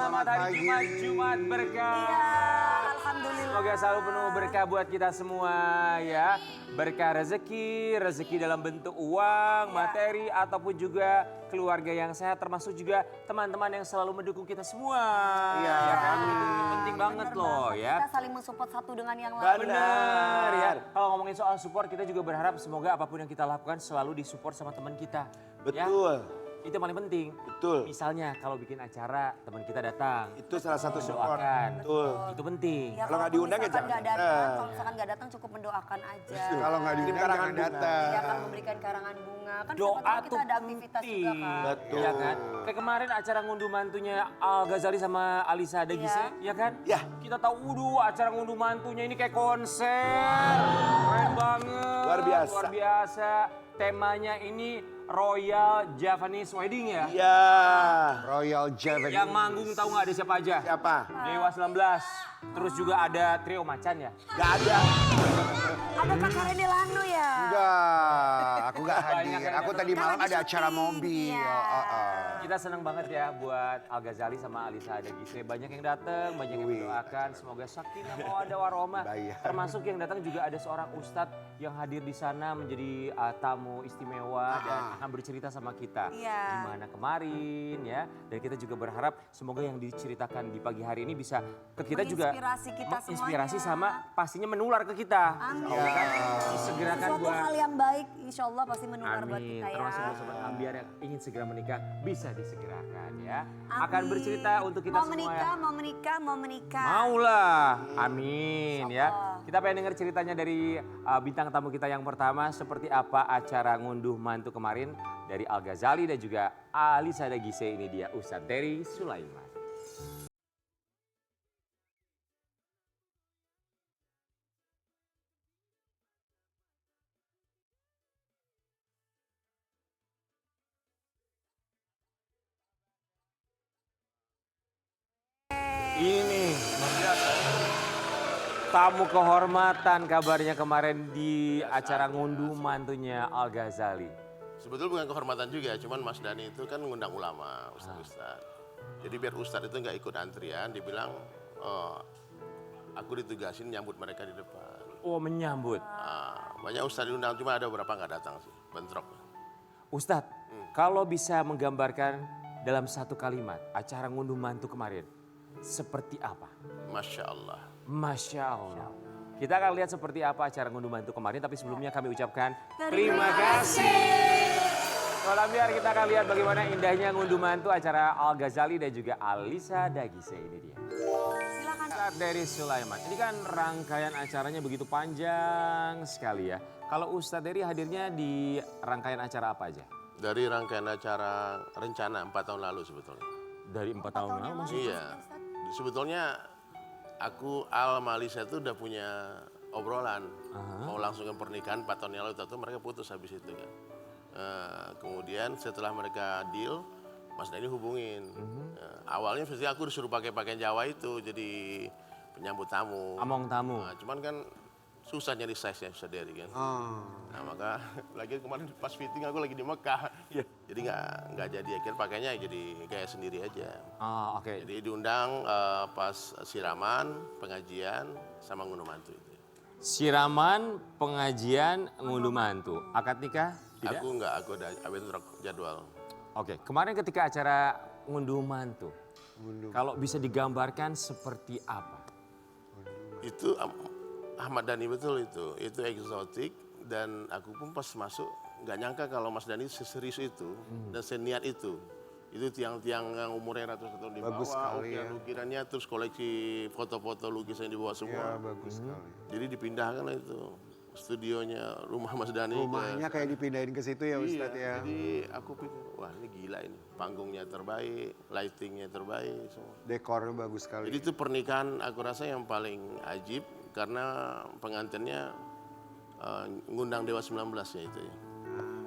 Selamat hari Jumat, Jumat berkah. Iya, alhamdulillah. Semoga selalu penuh berkah buat kita semua ya. Berkah rezeki, rezeki dalam bentuk uang, materi, ataupun juga keluarga yang sehat, termasuk juga teman-teman yang selalu mendukung kita semua. Iya. Ya kan, itu penting banget Bener loh banget. ya. Kita saling mensupport satu dengan yang lain. Benar ya. Kalau ngomongin soal support, kita juga berharap semoga apapun yang kita lakukan selalu disupport sama teman kita. Ya? Betul. Itu yang paling penting. Betul. Misalnya kalau bikin acara, teman kita datang. Itu salah satu support. Doakan. Betul. Itu penting. Ya, Kalau nggak diundang ya jangan datang. datang. Kalau misalkan nggak datang cukup mendoakan aja. Kalau nggak diundang jangan datang. Dia akan memberikan karangan bunga. Kan Doa siapa tahu kita tuh ada aktivitas penting. juga kan. Betul. Ya kan? Kayak kemarin acara ngunduh mantunya Al Ghazali sama Alisa Dagise, ya kan? Ya. Kita tahu, acara ngunduh mantunya ini kayak konser. Keren banget. Luar biasa. Luar biasa. Temanya ini Royal Japanese Wedding ya? Iya. Royal Japanese. Yang manggung tahu nggak ada siapa aja? Siapa? Dewa 19. Terus juga ada trio Macan ya? Gak ada. Ada Kakak Rene Lano ya? Enggak, aku gak Banyak hadir. yang Aku datang. tadi malam Kan ada lagi acara syuting, mobil. iya. Kita senang banget ya buat Al Ghazali sama Alisa Dagise. Banyak yang datang, banyak yang Wih. mendoakan. Semoga sakinah mawaddah warahmah. Bayar. Termasuk yang datang juga ada seorang ustadz yang hadir di sana menjadi tamu istimewa dan akan bercerita sama kita. Iya. Gimana kemarin ya. Dan kita juga berharap semoga yang diceritakan di pagi hari ini bisa ke kita juga Menginspirasi kita menginspirasi semuanya. sama pastinya menular ke kita. Amin. Ya kan? Disegerakan Sesuatu buat hal yang baik insya Allah pasti menular buat Amin. kita ya. Termasuk buat sobat Ambiar yang ingin segera menikah bisa disegerakan ya. Amin. Akan bercerita untuk kita mau semua menikah, ya. mau menikah, mau menikah. Maulah. Amin ya. Insyaallah. Kita pengen dengar ceritanya dari bintang tamu kita yang pertama. Seperti apa acara ngunduh mantu kemarin dari Al Ghazali dan juga Alisa Dagise. Ini dia Ustadz Terry Sulaiman. Ini tamu kehormatan kabarnya kemarin di acara ngunduh mantunya Al Ghazali. Sebetulnya bukan kehormatan juga, cuman Mas Dhani itu kan ngundang ulama, ustadz-ustadz. Jadi biar ustadz itu nggak ikut antrian, dibilang aku ditugasin nyambut mereka di depan. Oh, menyambut. Banyak ustadz diundang, cuma ada beberapa nggak datang sih, bentrok. Ustadz, kalau bisa menggambarkan dalam satu kalimat acara ngunduh mantu kemarin, seperti apa? Masya Allah. Masya Allah. Kita akan lihat seperti apa acara ngunduh mantu kemarin, tapi sebelumnya kami ucapkan terima kasih. Kalau biar kita akan lihat bagaimana indahnya ngunduh mantu acara Al Ghazali dan juga Alisa Dagise. Ini dia. Silakan. Ustadz dari Sulaiman. Ini kan rangkaian acaranya begitu panjang sekali ya. Kalau Ustadz Dari hadirnya di rangkaian acara apa aja? Dari rangkaian acara rencana 4 tahun lalu sebetulnya. Dari 4 tahun lalu maksudnya? Iya. Sebetulnya aku Al Malisa itu udah punya obrolan. Mau langsung ke pernikahan 4 tahun yang lalu, tapi mereka putus habis itu kan. Kemudian setelah mereka deal, Mas Dhani hubungin. Awalnya pasti aku disuruh pakai pakaian Jawa itu jadi penyambut tamu. Among tamu. Nah, cuman kan susah nyari size-nya sendiri kan. Nah maka lagi kemarin pas fitting aku lagi di Mekah. Jadi nggak jadi, akhirnya pakainya jadi kayak sendiri aja. Oh, oke. Jadi diundang pas siraman, pengajian, sama ngunduh mantu itu. Siraman, pengajian, ngunduh mantu. Akad nikah? Tidak? Aku nggak, aku ada bentrok jadwal. Oke, kemarin ketika acara ngunduh mantu, kalau bisa digambarkan seperti apa? Itu Ahmad Dhani betul itu eksotik, dan aku pun pas masuk nggak nyangka kalau Mas Dhani seserius itu dan seniat itu. Itu tiang-tiang yang umurnya ratusan tahun di bawah, Bagus sekali ya. lukirannya, terus koleksi foto-foto lukisan yang dibawa semua. Ya bagus sekali. Jadi dipindahkan itu studionya rumah Mas Dhani. Rumahnya kayak dipindahin ke situ ya Ustadz ya. Jadi aku pikir, wah ini gila ini. Panggungnya terbaik, lightingnya terbaik semua. Dekornya bagus sekali. Jadi itu pernikahan aku rasa yang paling ajib karena pengantinnya ngundang Dewa 19 ya itu ya.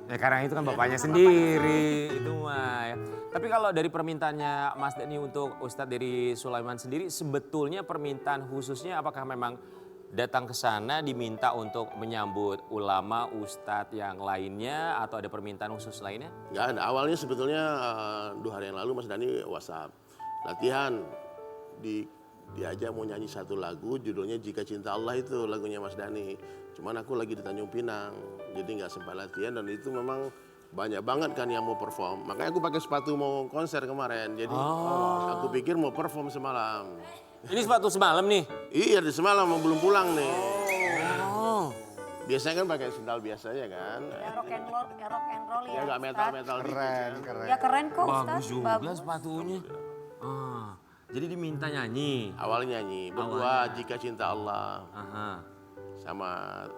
Ya karena itu kan bapaknya sendiri, itu mah ya. Tapi kalau dari permintaannya Mas Dhani untuk Ustadz dari Sulaiman sendiri, sebetulnya permintaan khususnya apakah memang datang ke sana diminta untuk menyambut ulama, ustadz yang lainnya atau ada permintaan khusus lainnya? Nggak ada, awalnya sebetulnya 2 hari yang lalu Mas Dhani WhatsApp. latihan diajak mau nyanyi satu lagu judulnya Jika Cinta Allah, itu lagunya Mas Dhani. Cuman aku lagi di Tanjung Pinang, jadi nggak sempat latihan, dan itu memang banyak banget kan yang mau perform. Makanya aku pakai sepatu mau konser kemarin. Jadi aku pikir mau perform semalam. Ini sepatu semalam nih. Iya, di semalam belum pulang nih. Oh. Biasanya kan pakai sendal biasanya kan. Ya rock and roll ya. Ya nggak Ustaz. metal-metal gitu Keren, kan. keren. Ya keren kok Ustaz. Bagus juga sepatunya. Ah, jadi diminta nyanyi. Awalnya nyanyi berdua Jika Cinta Allah Aha. sama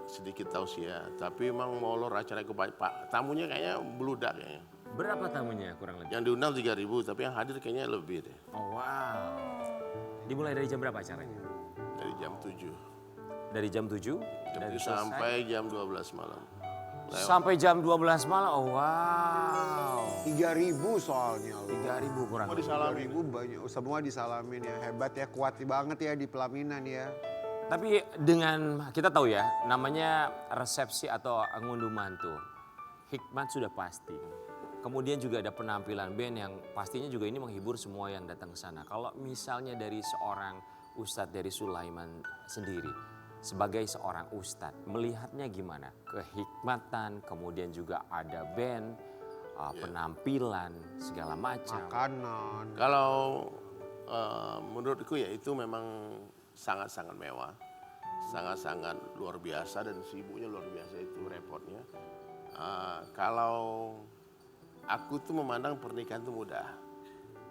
sedikit tausiah. Tapi emang molor acara Pak tamunya kayaknya beludak kayaknya. Berapa tamunya kurang lebih? Yang diundang 3.000 tapi yang hadir kayaknya lebih deh. Oh wow. Dimulai dari jam berapa acaranya? Dari jam 7. Dari jam 7? Jam Dan 7 selesai? sampai jam 12 malam. Sampai jam 12 malam. Oh wow. 3.000 soalnya loh. 3.000 kurang Mau lebih. disalamin. 3.000 banyak, semua disalamin ya. Hebat ya, kuat banget ya di pelaminan ya. Tapi dengan kita tahu ya, namanya resepsi atau ngunduh mantu. Hikmat sudah pasti. Kemudian juga ada penampilan band yang pastinya juga ini menghibur semua yang datang ke sana. Kalau misalnya dari seorang Ustadz dari Sulaiman sendiri, sebagai seorang Ustadz, melihatnya gimana? Kehikmatan, kemudian juga ada band, penampilan, segala macam. Makanan. Kalau menurutku ya itu memang sangat-sangat mewah. Sangat-sangat luar biasa dan sibuknya luar biasa itu repotnya. Kalau aku tuh memandang pernikahan itu mudah.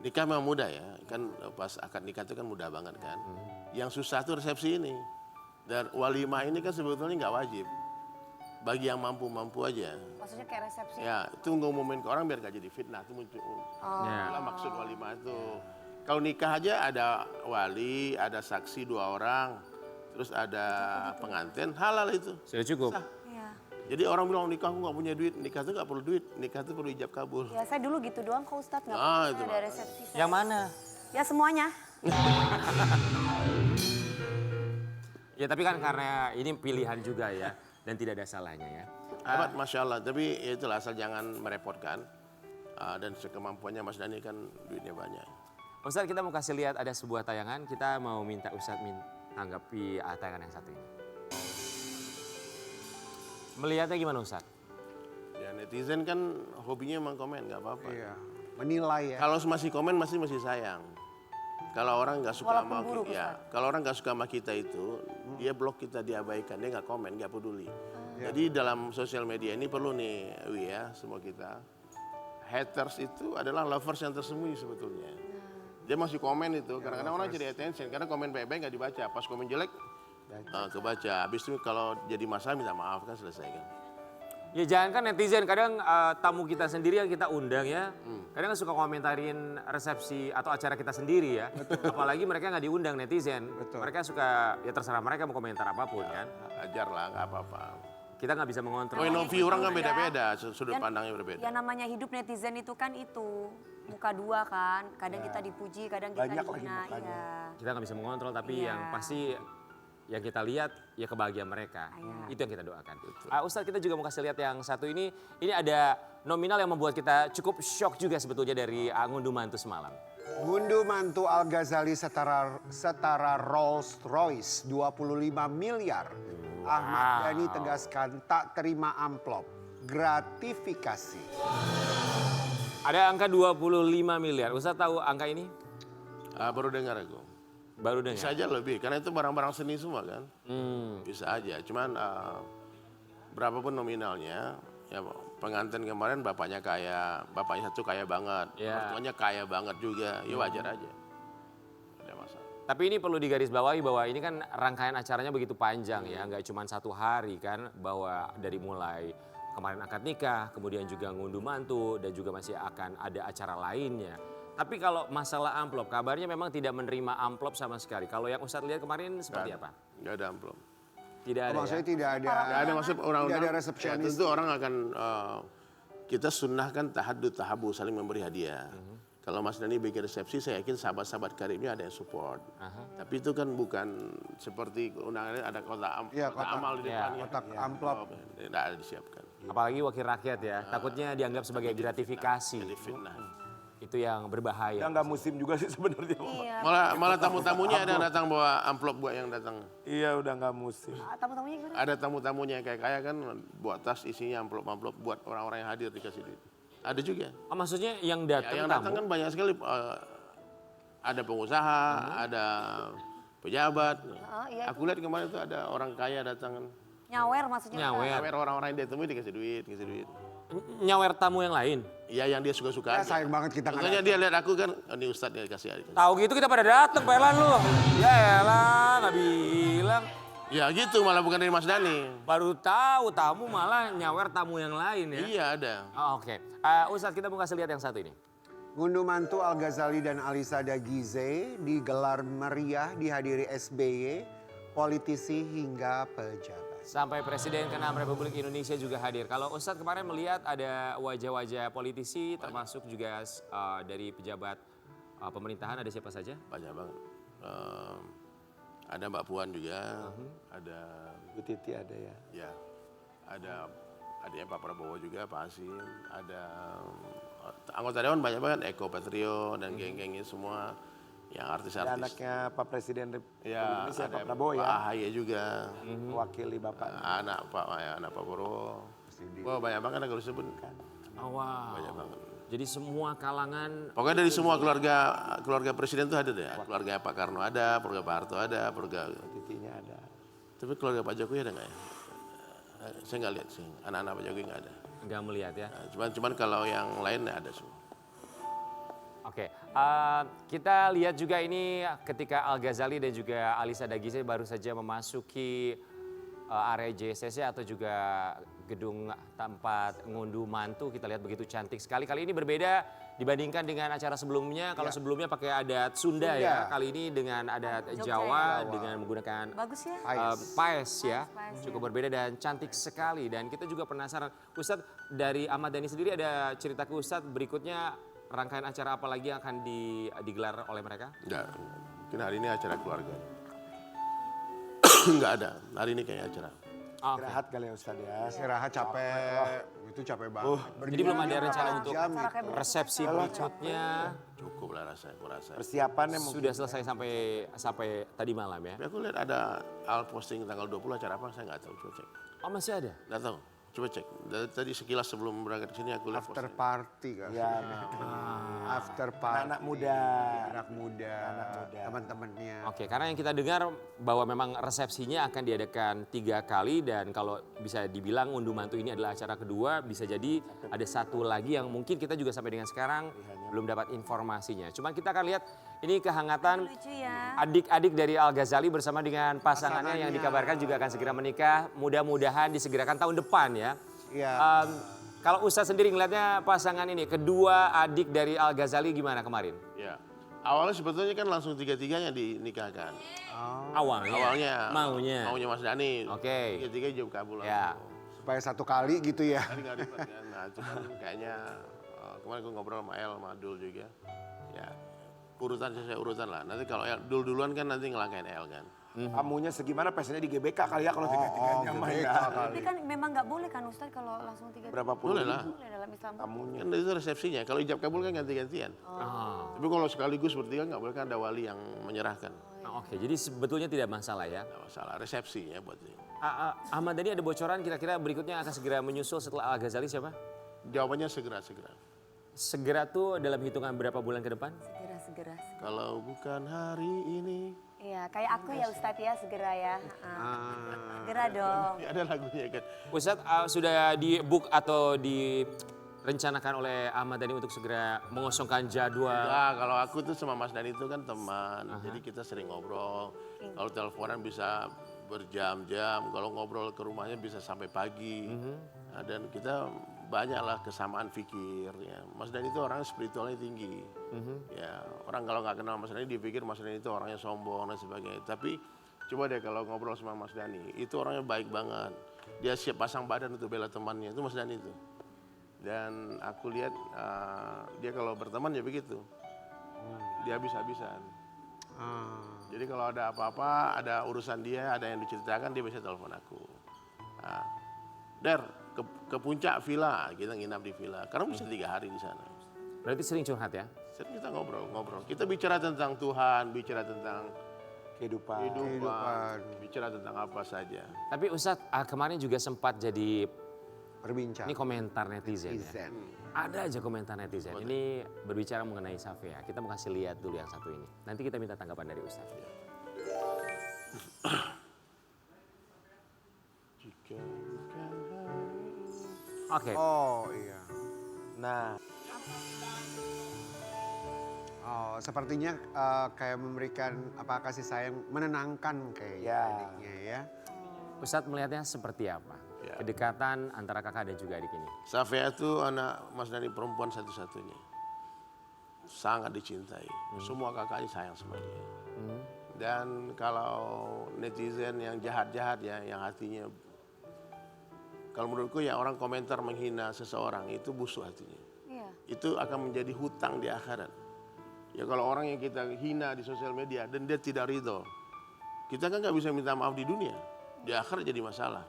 Nikah memang mudah ya, kan pas akad nikah itu kan mudah banget kan. Yang susah tuh resepsi ini. Dan walimah ini kan sebetulnya nggak wajib. Bagi yang mampu-mampu aja. Maksudnya kayak resepsi. Ya, itu ngumumin ke orang biar gak jadi fitnah. Itu muncul. Ya. Itulah maksud walimah itu. Kalau nikah aja ada wali, ada saksi 2 orang, terus ada pengantin, halal itu. Sudah cukup. Iya. Jadi orang bilang nikah aku nggak punya duit, nikah itu nggak perlu duit, nikah itu perlu ijab kabul. Ya saya dulu gitu doang kok Ustadz. Nggak Ah, pernah itu ada makanya. resepsi. saya. Yang mana? Ya semuanya. Ya tapi kan karena ini pilihan juga ya. Dan tidak ada salahnya ya. Hebat, Masya Allah. Tapi ya itulah asal jangan merepotkan. Dan sekemampuannya Mas Dhani kan duitnya banyak. Ustadz kita mau kasih lihat ada sebuah tayangan. Kita mau minta Ustadz tanggapi tayangan yang satu ini. Melihatnya gimana Ustadz? Ya netizen kan hobinya emang komen, nggak apa-apa. Iya. Menilai ya. Kalau masih komen masih sayang. Kalau orang nggak suka Walaupun sama buruk, ya, kalau orang nggak suka sama kita itu, dia blok kita, diabaikan, dia nggak komen, nggak peduli. Jadi dalam sosial media ini perlu nih, Wi ya, semua kita. Haters itu adalah lovers yang tersembunyi sebetulnya. Dia masih komen itu, kadang-kadang orang jadi attention, karena komen baik-baik nggak dibaca, pas komen jelek kebaca. Habis itu kalau jadi masalah minta maaf kan selesai kan. Ya jangan kan netizen, kadang tamu kita sendiri yang kita undang ya. Kadang suka komentarin resepsi atau acara kita sendiri ya. Apalagi mereka nggak diundang netizen. Mereka suka, ya terserah mereka mau komentar apapun kan. Ajar lah, nggak apa-apa. Kita nggak bisa mengontrol. Point of view orang kan beda-beda, sudut pandangnya berbeda. Ya namanya hidup netizen itu kan itu. Muka dua kan. Kadang kita dipuji, kadang kita Banyak lagi dihina. mukanya. Iya. Kita nggak bisa mengontrol, tapi Iya. yang pasti yang kita lihat ya kebahagiaan mereka. Iya. Itu yang kita doakan. Ustadz kita juga mau kasih lihat yang satu ini. Ini ada nominal yang membuat kita cukup shock juga sebetulnya dari ngunduh mantu semalam. Ngunduh mantu Al-Ghazali setara Rolls Royce 25 miliar. Ahmad Dhani tegaskan tak terima amplop. Gratifikasi. Ada angka 25 miliar. Ustadz tahu angka ini? Baru dengar aku. Baru Bisa dengar. aja lebih, karena itu barang-barang seni semua kan. Hmm. Bisa aja, cuman berapapun nominalnya, ya pengantin kemarin bapaknya satu kaya banget, Ya. mertuanya kaya banget juga, ya wajar aja. Ada masalah. Tapi ini perlu digarisbawahi bahwa ini kan rangkaian acaranya begitu panjang ya, nggak cuma 1 hari kan, bahwa dari mulai kemarin akad nikah, kemudian juga ngunduh mantu, dan juga masih akan ada acara lainnya. Tapi kalau masalah amplop, kabarnya memang tidak menerima amplop sama sekali. Kalau yang Ustadz lihat kemarin seperti apa? Nggak ada amplop. Tidak ada Maksudnya ya? tidak ada. Nggak ada maksud orang Tidak ada resepsionis. tentu orang akan kita sunnahkan tahabu saling memberi hadiah. Kalau Mas Dhani bikin resepsi, saya yakin sahabat-sahabat karibnya ada yang support. Tapi itu kan bukan seperti undangannya ada kotak Iya, kotak. amal di Iya. depannya. Kotak amplop. Tidak ada disiapkan. Apalagi wakil rakyat ya, takutnya dianggap sebagai gratifikasi. Jadi fitnah. Itu yang berbahaya. Ya nggak musim juga sih sebenarnya. Iya. Malah tamu-tamunya ada yang datang bawa amplop buat yang datang. Iya udah nggak musim. Tamu-tamunya gimana? Ada tamu-tamunya yang kayak kan buat tas isinya amplop-amplop buat orang-orang yang hadir dikasih duit. Ada juga. Oh, maksudnya yang Ya, datang yang tamu? datang kan banyak sekali. Ada pengusaha, ada pejabat. iya Aku lihat kemarin itu ada orang kaya datang. Nyawer maksudnya. Nyawer. Orang-orang yang dia temui dikasih duit. Nyawer tamu yang lain. Iya yang dia suka-suka Ya, aja. sayang banget kita nggak Makanya dia lihat aku kan, ini Ustadz dia kasih aja. Tahu gitu kita pada datang, Pak Elan lu. Ya elah, nggak bilang. Ya gitu malah bukan dari Mas Dhani. Baru tahu tamu malah nyawer tamu yang lain ya. Iya ada. Oh, oke. Ustadz kita mau kasih lihat yang satu ini. Ngunduh mantu Al-Ghazali dan Alisa Dagize digelar meriah dihadiri SBY, politisi hingga pejabat. Sampai Presiden ke-6 Republik Indonesia juga hadir. Kalau Ustadz kemarin melihat ada wajah-wajah politisi termasuk juga dari pejabat pemerintahan, ada siapa saja? Banyak banget. Ada Mbak Puan juga, ada Bu Titi ada ya. ya, ada adanya Pak Prabowo juga, Pak Hasim, ada anggota dewan banyak banget, Eko Patrio dan geng-gengnya semua yang Ada artis-artis. anaknya Pak Presiden Republik Ya, Indonesia ada Pak Prabowo Pak ya. AHY juga, Wakili Bapak. anak Pak Prabowo. Wah banyak banget kalau disebut kan, Oh, wow. banyak banget. Jadi semua kalangan. Pokoknya dari semua keluarga presiden itu ada deh. Keluarga Pak Karno ada, keluarga Pak Harto ada, keluarga. Titinya ada. Tapi keluarga Pak Jokowi ada nggak ya? Saya nggak lihat sih. Anak-anak Pak Jokowi nggak ada. Nggak melihat ya. Cuman kalau yang lain ada semua. Oke, kita lihat juga ini ketika Al-Ghazali dan juga Alisa Dagize baru saja memasuki area JSC atau juga gedung tempat ngunduh mantu. Kita lihat begitu cantik sekali. Kali ini berbeda dibandingkan dengan acara sebelumnya. Kalau sebelumnya pakai adat Sunda ya, kali ini dengan adat Jawa dengan menggunakan Bagus ya. paes ya. Paes, Cukup berbeda dan cantik sekali. Dan kita juga penasaran, Ustadz dari Ahmad Dhani sendiri ada cerita ke Ustadz berikutnya rangkaian acara apa lagi yang akan digelar oleh mereka? Nggak, mungkin hari ini acara keluarga. Nggak ada. Hari ini kayak acara. Oh, oke. Istirahat kali ya Ustadz ya. Istirahat capek, itu capek banget. Jadi belum ada rencana untuk jam Acara kayak begitu. resepsi berikutnya. Cukup lah aku rasa. Persiapannya mungkin. Sudah selesai sampai tadi malam ya? Tapi aku lihat ada Al posting tanggal 20 acara apa, saya nggak tahu. Coba cek. Oh masih ada? Nggak tahu. Coba cek. Tadi sekilas sebelum berangkat ke sini aku lihat After posting. party kan. Ya, After party. anak muda. Anak muda. Teman-temannya. Oke, karena yang kita dengar bahwa memang resepsinya akan diadakan 3 kali dan kalau bisa dibilang unduh mantu ini adalah acara kedua, bisa jadi ada satu lagi yang mungkin kita juga sampai dengan sekarang belum dapat informasinya. Cuma kita akan lihat ini kehangatan Lucu ya. adik-adik dari Al-Ghazali bersama dengan pasangannya yang dikabarkan juga akan segera menikah. Mudah-mudahan disegerakan tahun depan ya. Iya. Kalau Ustadz sendiri ngeliatnya pasangan ini, kedua adik dari Al-Ghazali gimana kemarin? Ya. Awalnya sebetulnya kan langsung tiga-tiganya dinikahkan. Awalnya Maunya Mas Dhani. Oke. Tiga-tiga jauh kabul. Ya. Supaya satu kali gitu ya. Tadi nggak ribet kan. Nah, cuman kayaknya kemarin gue ngobrol sama El, sama Dul juga. Ya, urutan sesuai urutan lah. Nanti kalau El Dul duluan kan nanti ngelangkain El kan. Tamunya segimana pestanya di GBK kali ya kalau tiga-tiganya main. GBK ya. Tapi kan memang nggak boleh kan Ustadz kalau langsung 3 Berapa puluh Boleh lah. boleh dalam Islam. tamunya. Kan itu resepsinya. Kalau ijab kabul kan ganti-gantian. Tapi kalau sekaligus bertiga nggak boleh, kan ada wali yang menyerahkan. Oke, jadi sebetulnya tidak masalah ya. Nggak masalah. Resepsinya buat ini. Ahmad Dhani ada bocoran kira-kira berikutnya akan segera menyusul setelah Al-Ghazali siapa? Jawabannya segera-segera. Segera tuh dalam hitungan berapa bulan ke depan? Segera. Kalau bukan hari ini. Iya, kayak aku ya Ustadz ya, segera ya. Segera dong. Ya, ada lagunya kan. Ustadz sudah di book atau direncanakan oleh Ahmad Dhani untuk segera mengosongkan jadwal? Nah, kalau aku tuh sama Mas Dhani itu kan teman. Jadi kita sering ngobrol. Kalau teleponan bisa berjam-jam. Kalau ngobrol ke rumahnya bisa sampai pagi. Nah, dan kita banyaklah kesamaan fikir. Ya. Mas Dhani itu orangnya spiritualnya tinggi. Ya, orang kalau nggak kenal Mas Dhani dia pikir Mas Dhani itu orangnya sombong dan sebagainya. Tapi coba deh kalau ngobrol sama Mas Dhani, itu orangnya baik banget. Dia siap pasang badan untuk bela temannya, itu Mas Dhani itu. Dan aku lihat dia kalau berteman ya begitu. Dia habis-habisan. Jadi kalau ada apa-apa, ada urusan dia, ada yang diceritakan, dia bisa telepon aku. Nah, Der, ke puncak villa, kita nginap di villa. Karena bisa 3 hari di sana. Berarti sering curhat ya? Sering kita ngobrol. Kita bicara tentang Tuhan, bicara tentang Kehidupan. kehidupan, bicara tentang apa saja. Tapi Ustadz kemarin juga sempat jadi, Berbincang. ini komentar netizen ya. Netizen. Ada aja komentar netizen. Ini berbicara mengenai Safea. Kita mau kasih lihat dulu yang satu ini. Nanti kita minta tanggapan dari Ustadz. Jika bukan hari. Oke. Oh iya. Nah, Oh, sepertinya kayak memberikan kasih sayang, menenangkan kayaknya Ya. adiknya ya. Ustadz melihatnya seperti apa? Ya. Kedekatan antara kakak dan juga adik ini. Safea itu anak Mas Dhani perempuan satu-satunya. Sangat dicintai. Semua kakaknya sayang sama dia. Dan kalau netizen yang jahat-jahat ya, yang hatinya, kalau menurutku ya orang komentar menghina seseorang itu busuk hatinya. Iya. Itu akan menjadi hutang di akhirat. Ya kalau orang yang kita hina di sosial media dan dia tidak ridho, kita kan nggak bisa minta maaf di dunia, di akhirat jadi masalah.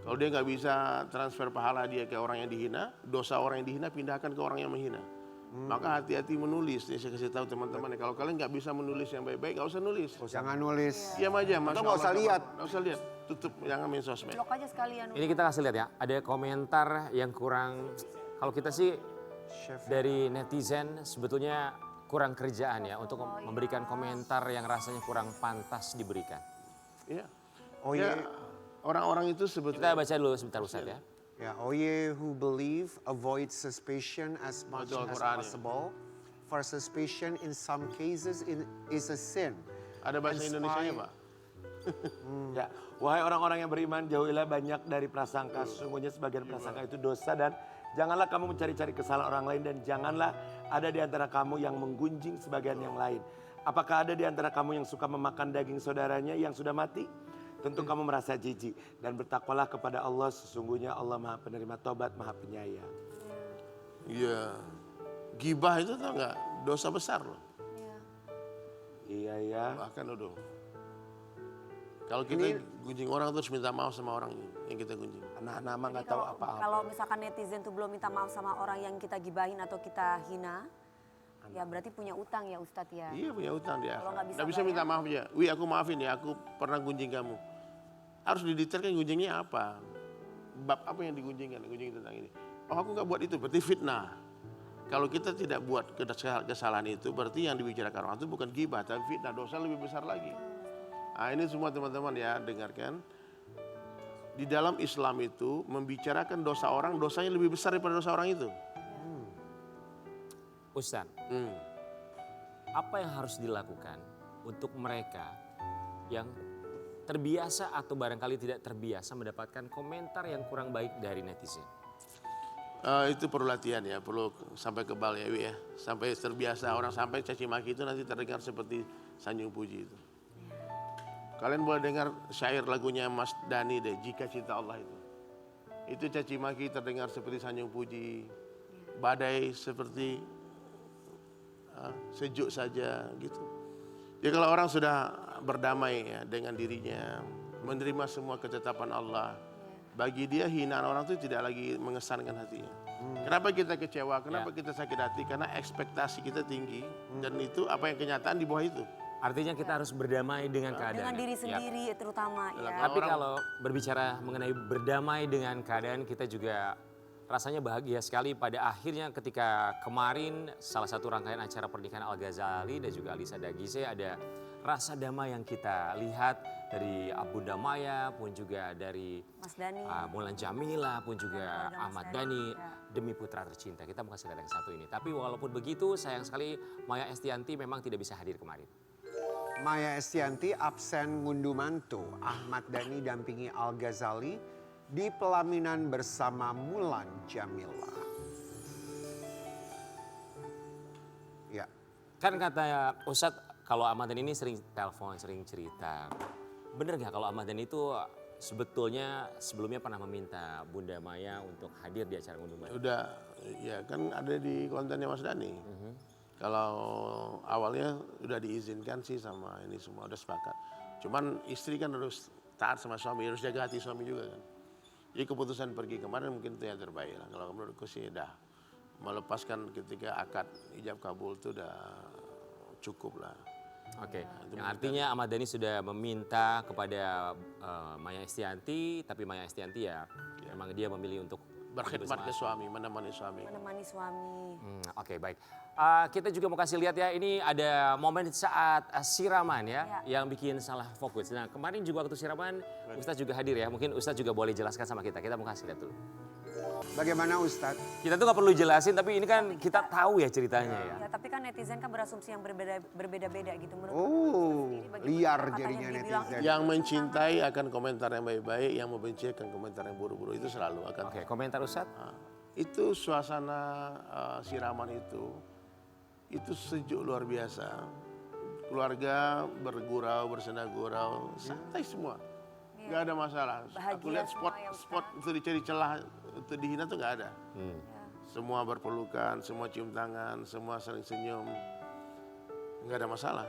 Kalau dia nggak bisa transfer pahala dia ke orang yang dihina, dosa orang yang dihina pindahkan ke orang yang menghina. Maka hati-hati menulis. Nih saya kasih tahu teman-teman, kalau kalian nggak bisa menulis yang baik-baik, nggak usah nulis. Jangan nulis. Diam aja, Atau nggak usah lihat. Nggak usah lihat, tutup, jangan main sosmed. Blok aja sekalian. Ini kita kasih lihat ya. Ada komentar yang kurang. Kalau kita sih Chef. dari netizen sebetulnya kurang kerjaan ya untuk memberikan komentar yang rasanya kurang pantas diberikan. Iya. Oh Ya, ye, orang-orang itu Kita sebetulnya baca dulu sebentar Ustadz ya. ya, oh ye who believe avoid suspicion as much Betul, as Quran ya. possible. For suspicion in some cases is a sin. ada bahasa And Indonesianya, spy- Pak. ya, wahai orang-orang yang beriman, jauhilah banyak dari prasangka. Sesungguhnya sebagian prasangka itu dosa dan janganlah kamu mencari-cari kesalahan orang lain dan janganlah ada di antara kamu yang menggunjing sebagian yang lain. Apakah ada di antara kamu yang suka memakan daging saudaranya yang sudah mati? Tentu kamu merasa jijik dan bertakwalah kepada Allah. Sesungguhnya Allah Maha Penerima Taubat, Maha Penyayang. Iya. Gibah itu tau nggak? Dosa besar loh. Iya. Iya ya. Bahkan udah. Kalau kita gunjing orang terus minta maaf sama orang yang kita gunjing. Anak-anak mah Jadi nggak tahu apa-apa. kalau misalkan netizen tuh belum minta maaf sama orang yang kita gibahin atau kita hina, ya berarti punya utang ya Ustadz ya. Iya punya utang dia. Kalau nggak bisa Nggak bisa minta maaf ya. Wi aku maafin ya, aku pernah gunjing kamu. Harus didetailkan gunjingnya apa. Bab apa yang digunjingkan, gunjing tentang ini. Oh aku nggak buat itu, berarti fitnah. Kalau kita tidak buat kesalahan itu, berarti yang dibicarakan orang itu bukan gibah, tapi fitnah, dosa lebih besar lagi. Nah ini semua teman-teman ya, dengarkan. Di dalam Islam itu membicarakan dosa orang, dosanya lebih besar daripada dosa orang itu. Ustadz, apa yang harus dilakukan untuk mereka yang terbiasa atau barangkali tidak terbiasa mendapatkan komentar yang kurang baik dari netizen? Itu perlu latihan ya, perlu sampai kebal ya Wi ya. Sampai terbiasa orang sampai caci maki itu nanti terdengar seperti sanjung puji itu. Kalian boleh dengar syair lagunya Mas Dhani deh, Jika Cinta Allah itu. Itu caci maki terdengar seperti sanjung puji. Badai seperti sejuk saja gitu. Ya kalau orang sudah berdamai ya dengan dirinya, menerima semua ketetapan Allah, bagi dia hinaan orang itu tidak lagi mengesankan hatinya. Kenapa kita kecewa? Kenapa kita sakit hati? Karena ekspektasi kita tinggi dan itu apa yang kenyataan di bawah itu. Artinya kita harus berdamai dengan keadaan. Dengan diri Ya. sendiri terutama ya. Tapi kalau berbicara mengenai berdamai dengan keadaan, kita juga rasanya bahagia sekali pada akhirnya ketika kemarin salah satu rangkaian acara pernikahan Al-Ghazali dan juga Alisa Dagize ada rasa damai yang kita lihat dari Bunda Maya pun juga dari Mas Dhani. Mulan Jamila pun juga keluarga Mas Ahmad Dhani, Dhani demi putra tercinta. Kita mau kasih lihat yang satu ini. Tapi walaupun begitu sayang sekali Maya Estianti memang tidak bisa hadir kemarin. Maya Estianti absen ngunduh mantu. Ahmad Dhani dampingi Al-Ghazali di pelaminan bersama Mulan Jamila. Ya, Kan kata Ustadz kalau Ahmad Dhani ini sering telepon, sering cerita. Bener nggak kalau Ahmad Dhani itu sebetulnya sebelumnya pernah meminta Bunda Maya untuk hadir di acara ngunduh mantu? Udah, ya kan ada di kontennya Mas Dhani. Kalau awalnya udah diizinkan sih sama ini semua udah sepakat. Cuman istri kan harus taat sama suami, harus jaga hati suami juga kan. Jadi keputusan pergi kemarin mungkin itu yang terbaik lah. Kalau menurutku sih udah melepaskan ketika akad ijab kabul itu udah cukup lah. Oke, yang artinya Ahmad Dhani sudah meminta kepada Maya Estianty, tapi Maya Estianty ya memang dia memilih untuk Berkhidmat ke suami, menemani suami. Menemani suami. Oke, baik. Kita juga mau kasih lihat ya, ini ada momen saat siraman ya, yang bikin salah fokus. Nah, kemarin juga waktu siraman, Ustadz juga hadir ya. Mungkin Ustadz juga boleh jelaskan sama kita. Kita mau kasih lihat dulu. Bagaimana Ustadz? Kita tuh nggak perlu jelasin, tapi ini kan kita tahu ya ceritanya ya. Ya, tapi kan netizen kan berasumsi yang berbeda-beda gitu. Menurut Oh, sendiri bagaimana liar katanya jadinya dibilang netizen. Yang mencintai akan komentar yang baik-baik, yang membenci akan komentar yang buruk-buruk. Itu selalu akan. Oke, komentar Ustadz. Nah, itu suasana siraman itu sejuk luar biasa. Keluarga bergurau, bersenda gurau, santai semua. Nggak ada masalah. Bahagia Aku lihat semua ya, Ustaz. spot untuk dicari celah, untuk dihina tuh nggak ada. Semua berpelukan, semua cium tangan, semua saling senyum. Nggak ada masalah.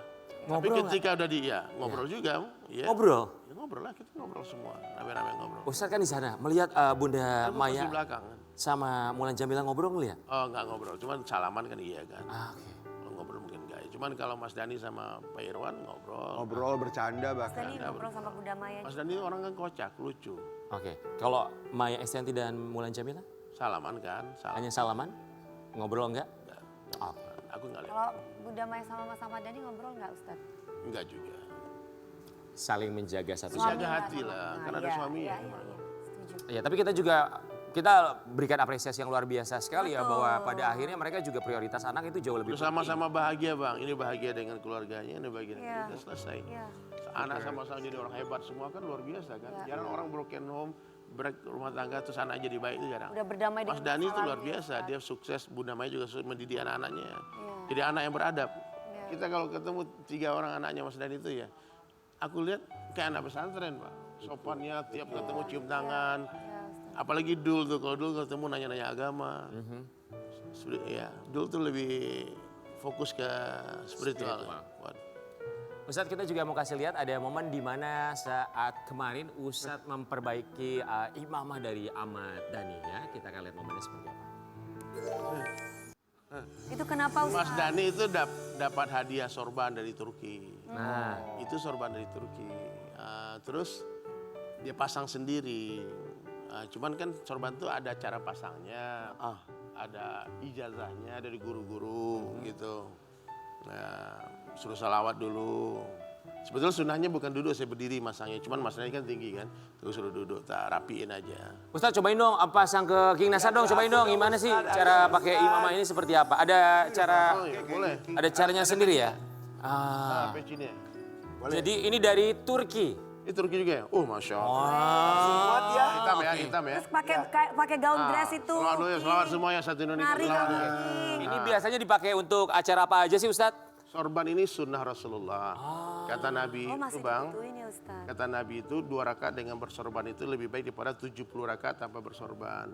Ngobrol Tapi ketika udah ngobrol juga. Ya. Ngobrol. Ya, ngobrol lah, kita ngobrol semua. Rame-rame ngobrol. Ustadz kan di sana melihat Bunda Aku Maya di belakang kan. sama Mulan Jamila ngobrol ngeliat. Oh nggak ngobrol, cuman salaman kan iya kan. Oke. Kalau ngobrol mungkin enggak. Cuman kalau Mas Dhani sama Pak Irwan ngobrol. Ngobrol bercanda Mas bahkan. Dhani ngobrol sama Bunda Maya. Mas Dhani orang kan kocak, lucu. Oke. Kalau Maya Estianty dan Mulan Jamila Salaman kan, hanya salaman? Ngobrol enggak? Oh. Aku nggak lihat. Kalau Bunda Maya sama Mas Ahmad Dhani ngobrol nggak Ustadz? Enggak juga. Saling menjaga satu sama Jaga hati lah, kan ada suaminya. Setuju. Ya, tapi kita berikan apresiasi yang luar biasa sekali ya bahwa pada akhirnya mereka juga prioritas anak itu jauh lebih penting. Sama-sama bahagia bang, ini bahagia dengan keluarganya, ini bahagia dengan Iya. kita, selesai. Iya. Anak sama-sama jadi orang hebat semua kan luar biasa kan. Jarang orang broken home, break rumah tangga terus anak jadi baik itu jarang. Udah berdamai Mas dengan Dhani itu masa luar lalu ya, biasa, dia sukses, Bunda Maya juga sukses mendidik anak-anaknya. Iya. Jadi anak yang beradab. Kita kalau ketemu 3 orang anaknya Mas Dhani itu ya, aku lihat kayak anak pesantren Pak. Sopannya tiap ketemu cium tangan. Apalagi Dul tuh, kalau Dul ketemu nanya-nanya agama. Ya, Dul tuh lebih fokus ke spiritual. Ustadz, kita juga mau kasih lihat ada momen di mana saat kemarin Ustadz memperbaiki imamah dari Ahmad Dhani ya. Kita akan lihat momennya seperti apa. Itu kenapa Mas Ustadz? Dhani itu dapat hadiah sorban dari Turki. Nah, Itu sorban dari Turki. Terus dia pasang sendiri. Cuman kan sorban tuh ada cara pasangnya, ada ijazahnya dari guru-guru gitu. Nah, suruh salawat dulu. Sebetulnya sunnahnya bukan duduk, saya berdiri masangnya. Cuman masanya kan tinggi kan, terus suruh duduk, tak rapiin aja. Ustadz cobain dong pasang ke King Nasar dong, cobain dong gimana sih cara pakai imamah ini seperti apa? Ada cara, Oh iya, boleh. ada caranya sendiri ya? Nah, pecinnya. Jadi ini dari Turki. Ini Turki juga ya? Masya Allah. Kuat ya. Hitam ya, hitam ya. Terus pakai gaun dress itu. Selawat dulu ya, selawat semuanya satu Indonesia. Nari Selawat kamu. ya. Ini biasanya dipakai untuk acara apa aja sih Ustadz? Sorban ini sunnah Rasulullah. Kata Nabi Oh itu masih bang, digituin ya Ustadz. kata Nabi itu 2 rakaat dengan bersorban itu lebih baik daripada 70 rakaat tanpa bersorban.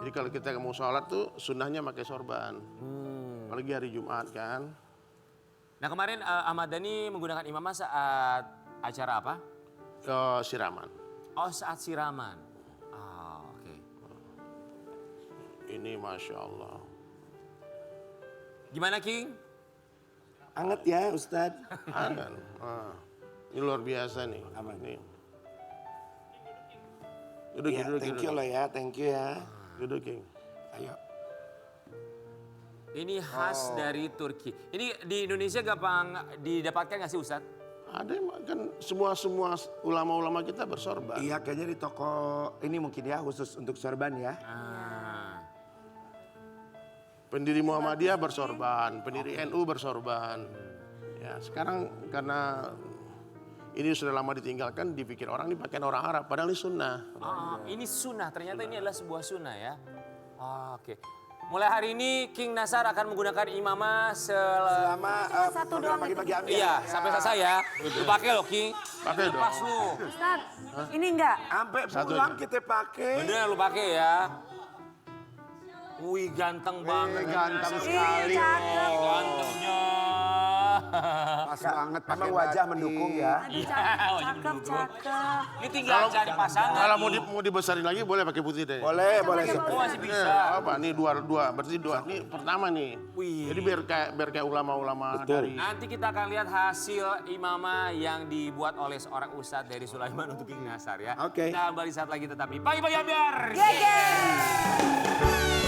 Jadi kalau kita mau sholat tuh sunnahnya pakai sorban. Apalagi hari Jumat kan. Nah kemarin Ahmad Dhani menggunakan imamah saat acara apa? Ke siraman. Oh saat siraman. Oke. Ini Masya Allah. Gimana King? Anget ya Ustadz. Akan. Ini luar biasa nih. Nih. Duduk, Ya, duduk, thank duduk. you loh ya, thank you ya. Duduk, King. Ayo. Ini khas dari Turki. Ini di Indonesia gampang didapatkan nggak sih Ustadz? Ada kan semua ulama-ulama kita bersorban. Iya kayaknya di toko ini mungkin ya khusus untuk sorban ya. Pendiri Muhammadiyah bersorban, pendiri NU bersorban. Ya, sekarang karena ini sudah lama ditinggalkan, dipikir orang ini pakaian orang Arab, padahal ini sunnah. Ini sunnah, ternyata ini adalah sebuah sunnah ya. Oke. Mulai hari ini King Nasar akan menggunakan imamah Selama satu program doang pagi-pagi ambil. Iya, sampai selesai ya. Lu pakai loh King. Pakai dong. Pas lu. Ustadz, ini enggak. Sampai Satu pulang aja. kita pakai. Bener lu pakai ya. Wih ganteng banget. Ganteng Ih, sekali. cakep. Gantengnya. Pas banget pakai Memang wajah batik. mendukung ya. Aduh, cakep, cakep. Ini tinggal cari pasangan. Kalau nih. mau dibesarin lagi boleh pakai putih deh. Boleh, boleh. Oh, masih bisa. Apa nih dua berarti dua. Ini pertama nih. Wih. Jadi biar kayak ulama-ulama dari Nanti kita akan lihat hasil imamah yang dibuat oleh seorang ustadz dari Sulaiman untuk King Nasar ya. Oke. Kita kembali saat lagi tetapi pagi-pagi Ambiar. Geger.